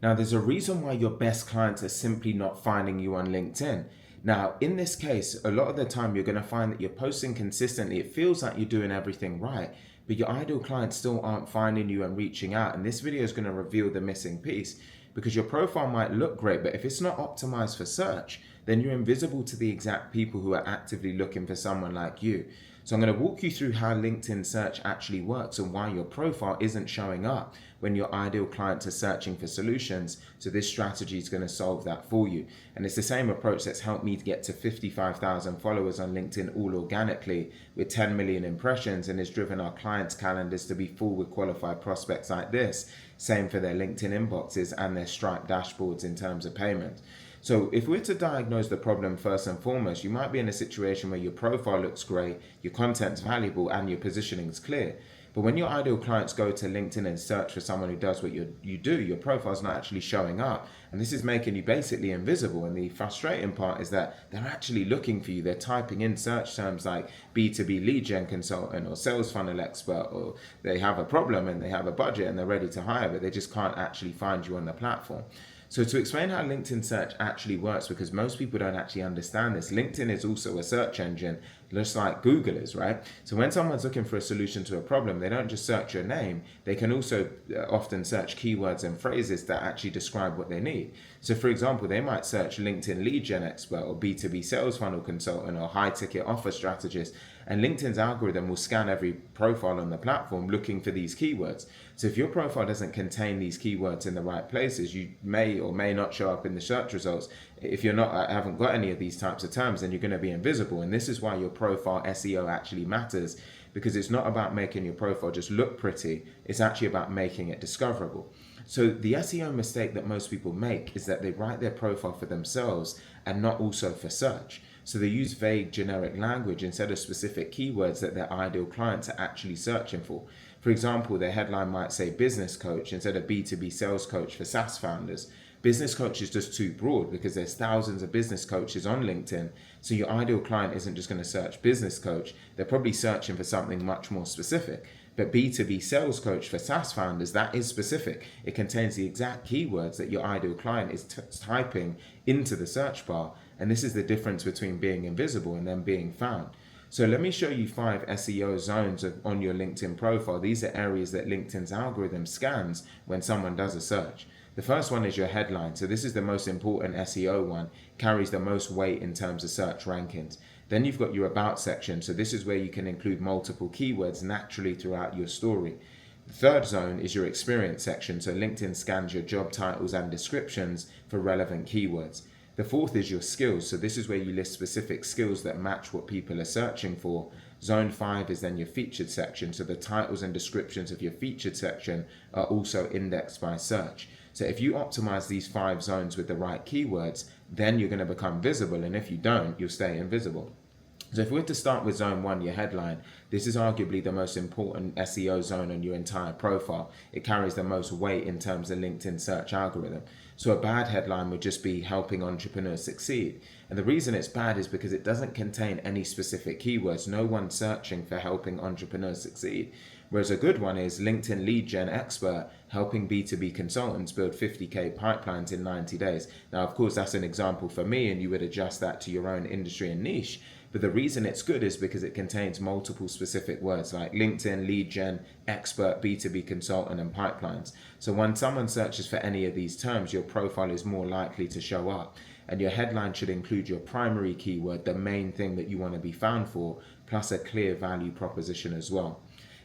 Now, there's a reason why your best clients are simply not finding you on LinkedIn. Now, in this case, a lot of the time you're going to find that you're posting consistently. It feels like you're doing everything right, but your ideal clients still aren't finding you and reaching out. And this video is going to reveal the missing piece because your profile might look great, but if it's not optimized for search, then you're invisible to the exact people who are actively looking for someone like you. So I'm going to walk you through how LinkedIn search actually works and why your profile isn't showing up when your ideal clients are searching for solutions. So this strategy is going to solve that for you. And it's the same approach that's helped me to get to 55,000 followers on LinkedIn all organically with 10 million impressions, and has driven our clients' calendars to be full with qualified prospects like this. Same for their LinkedIn inboxes and their Stripe dashboards in terms of payment. So if we're to diagnose the problem first and foremost, you might be in a situation where your profile looks great, your content's valuable, and your positioning is clear. But when your ideal clients go to LinkedIn and search for someone who does what you do, your profile's not actually showing up. And this is making you basically invisible. And the frustrating part is that they're actually looking for you. They're typing in search terms like B2B lead gen consultant or sales funnel expert, or they have a problem and they have a budget and they're ready to hire, but they just can't actually find you on the platform. So to explain how LinkedIn search actually works, because most people don't actually understand this, LinkedIn is also a search engine, just like Google is, right? So when someone's looking for a solution to a problem, they don't just search your name. They can also often search keywords and phrases that actually describe what they need. So for example, they might search LinkedIn lead gen expert or B2B sales funnel consultant or high ticket offer strategist. And LinkedIn's algorithm will scan every profile on the platform looking for these keywords. So if your profile doesn't contain these keywords in the right places, you may or may not show up in the search results. If you're not, haven't got any of these types of terms, then you're going to be invisible. And this is why your profile SEO actually matters, because it's not about making your profile just look pretty. It's actually about making it discoverable. So the SEO mistake that most people make is that they write their profile for themselves and not also for search. So they use vague generic language instead of specific keywords that their ideal clients are actually searching for. For example, their headline might say business coach instead of B2B sales coach for SaaS founders. Business coach is just too broad because there's thousands of business coaches on LinkedIn. So your ideal client isn't just going to search business coach. They're probably searching for something much more specific. But B2B sales coach for SaaS founders, that is specific. It contains the exact keywords that your ideal client is typing into the search bar. And this is the difference between being invisible and then being found. So let me show you 5 SEO zones on your LinkedIn profile. These are areas that LinkedIn's algorithm scans when someone does a search. The first one is your headline. So this is the most important SEO one, carries the most weight in terms of search rankings. Then you've got your about section. So this is where you can include multiple keywords naturally throughout your story. The third zone is your experience section. So LinkedIn scans your job titles and descriptions for relevant keywords. The fourth is your skills. So this is where you list specific skills that match what people are searching for. Zone 5 is then your featured section. So the titles and descriptions of your featured section are also indexed by search. So if you optimize these 5 zones with the right keywords, then you're going to become visible. And if you don't, you'll stay invisible. So if we were to start with zone 1, your headline, this is arguably the most important SEO zone on your entire profile. It carries the most weight in terms of LinkedIn search algorithm. So a bad headline would just be helping entrepreneurs succeed. And the reason it's bad is because it doesn't contain any specific keywords. No one's searching for helping entrepreneurs succeed. Whereas a good one is LinkedIn lead gen expert, helping B2B consultants build 50K pipelines in 90 days. Now, of course, that's an example for me, and you would adjust that to your own industry and niche. But the reason it's good is because it contains multiple specific words like LinkedIn, lead gen, expert, B2B consultant, and pipelines. So when someone searches for any of these terms, your profile is more likely to show up. And your headline should include your primary keyword, the main thing that you want to be found for, plus a clear value proposition as well.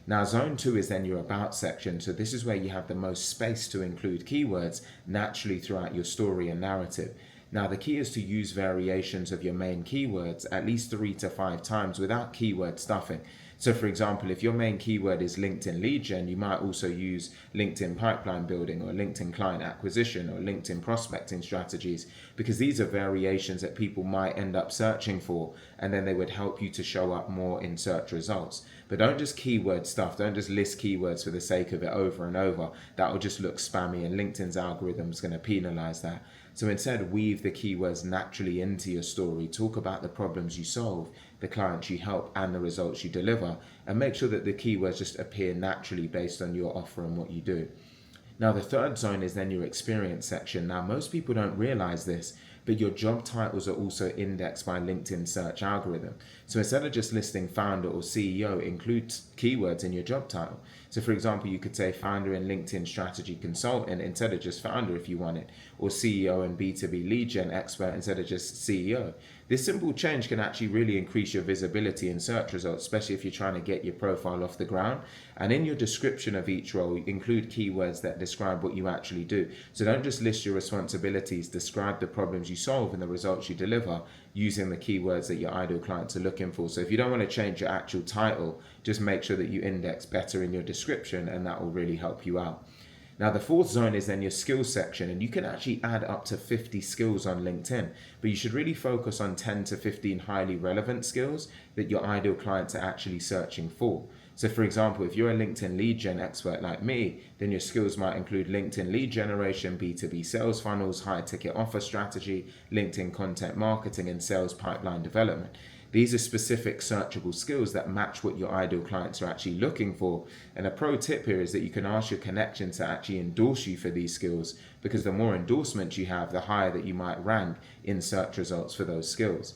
Now, zone 2 is then your about section. So this is where you have the most space to include keywords naturally throughout your story and narrative. Now, the key is to use variations of your main keywords at least 3 to 5 times without keyword stuffing. So for example, if your main keyword is LinkedIn lead gen, you might also use LinkedIn pipeline building or LinkedIn client acquisition or LinkedIn prospecting strategies, because these are variations that people might end up searching for, and then they would help you to show up more in search results. But don't just keyword stuff. Don't just list keywords for the sake of it over and over. That will just look spammy, and LinkedIn's algorithm is going to penalize that. So instead, weave the keywords naturally into your story. Talk about the problems you solve, the clients you help, and the results you deliver, and make sure that the keywords just appear naturally based on your offer and what you do. Now, the third zone is then your experience section. Now, most people don't realize this, but your job titles are also indexed by LinkedIn search algorithm. So instead of just listing founder or CEO, include keywords in your job title. So for example, you could say founder and LinkedIn strategy consultant instead of just founder if you want it, or CEO and B2B lead gen expert instead of just CEO. This simple change can actually really increase your visibility in search results, especially if you're trying to get your profile off the ground. And in your description of each role, include keywords that describe what you actually do. So don't just list your responsibilities, describe the problems you solve and the results you deliver using the keywords that your ideal clients are looking for. So if you don't want to change your actual title, just make sure that you index better in your description, and that will really help you out. Now, the fourth zone is then your skills section, and you can actually add up to 50 skills on LinkedIn, but you should really focus on 10 to 15 highly relevant skills that your ideal clients are actually searching for. So for example, if you're a LinkedIn lead gen expert like me, then your skills might include LinkedIn lead generation, B2B sales funnels, high ticket offer strategy, LinkedIn content marketing, and sales pipeline development. These are specific searchable skills that match what your ideal clients are actually looking for. And a pro tip here is that you can ask your connection to actually endorse you for these skills, because the more endorsements you have, the higher that you might rank in search results for those skills.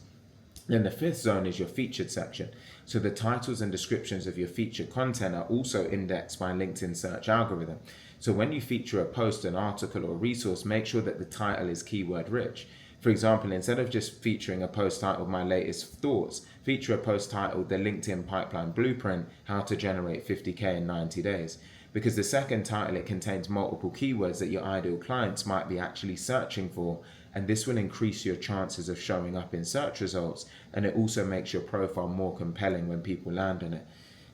Then the fifth zone is your featured section. So the titles and descriptions of your featured content are also indexed by LinkedIn search algorithm. So when you feature a post, an article, or resource, make sure that the title is keyword rich. For example, instead of just featuring a post titled My Latest Thoughts, feature a post titled The LinkedIn Pipeline Blueprint, How to Generate 50K in 90 Days. Because the second title, it contains multiple keywords that your ideal clients might be actually searching for, and this will increase your chances of showing up in search results, and it also makes your profile more compelling when people land on it.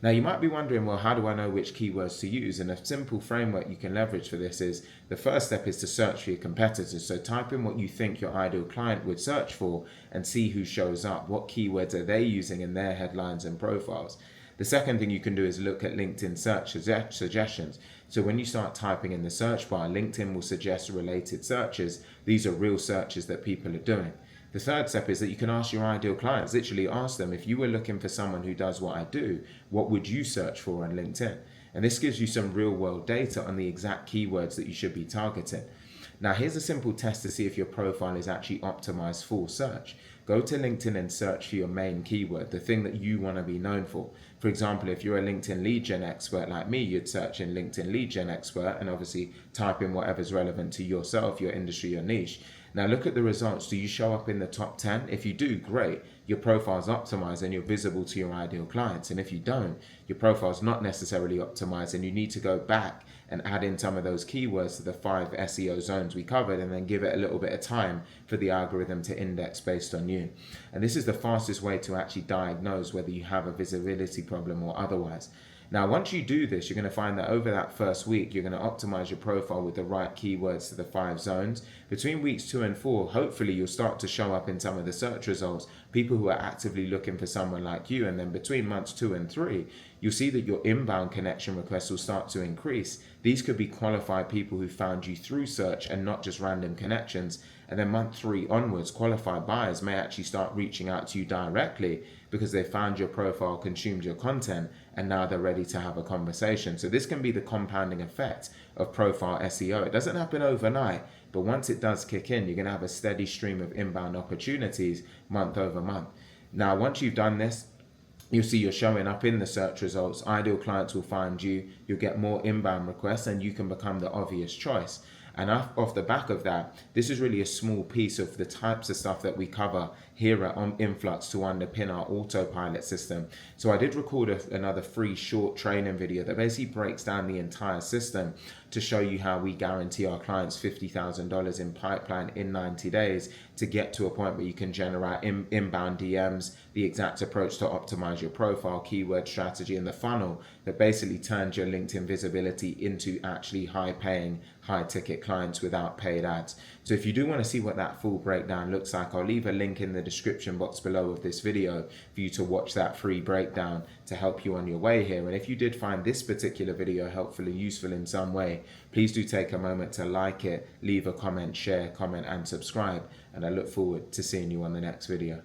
Now you might be wondering, well, how do I know which keywords to use? And a simple framework you can leverage for this is, the first step is to search for your competitors. So type in what you think your ideal client would search for and see who shows up. What keywords are they using in their headlines and profiles? The second thing you can do is look at LinkedIn search suggestions. So when you start typing in the search bar, LinkedIn will suggest related searches. These are real searches that people are doing. The third step is that you can ask your ideal clients, literally ask them, if you were looking for someone who does what I do, what would you search for on LinkedIn? And this gives you some real world data on the exact keywords that you should be targeting. Now here's a simple test to see if your profile is actually optimized for search. Go to LinkedIn and search for your main keyword, the thing that you want to be known for. For example, if you're a LinkedIn lead gen expert like me, you'd search in LinkedIn lead gen expert and obviously type in whatever's relevant to yourself, your industry, your niche. Now look at the results. Do you show up in the top 10? If you do, great. Your profile's optimized and you're visible to your ideal clients. And if you don't, your profile's not necessarily optimized, and you need to go back and add in some of those keywords to the 5 SEO zones we covered, and then give it a little bit of time for the algorithm to index based on you. And this is the fastest way to actually diagnose whether you have a visibility problem or otherwise. Now, once you do this, you're going to find that over that first week, you're going to optimize your profile with the right keywords to the 5 zones. Between weeks 2 and 4, hopefully you'll start to show up in some of the search results, people who are actively looking for someone like you. And then between months 2 and 3, you'll see that your inbound connection requests will start to increase. These could be qualified people who found you through search and not just random connections. And then month 3 onwards, qualified buyers may actually start reaching out to you directly because they found your profile, consumed your content, and now they're ready to have a conversation. So this can be the compounding effect of profile SEO. It doesn't happen overnight, but once it does kick in, you're going to have a steady stream of inbound opportunities month over month. Now, once you've done this, you'll see you're showing up in the search results. Ideal clients will find you, you'll get more inbound requests, and you can become the obvious choice. And off the back of that, this is really a small piece of the types of stuff that we cover here at Influx to underpin our autopilot system. So I did record another free short training video that basically breaks down the entire system to show you how we guarantee our clients $50,000 in pipeline in 90 days to get to a point where you can generate inbound DMs, the exact approach to optimize your profile, keyword strategy, and the funnel that basically turns your LinkedIn visibility into actually high-paying, high-ticket clients without paid ads. So if you do want to see what that full breakdown looks like, I'll leave a link in the description box below of this video for you to watch that free breakdown to help you on your way here. And if you did find this particular video helpful and useful in some way, please do take a moment to like it, leave a comment, share, comment, and subscribe. And I look forward to seeing you on the next video.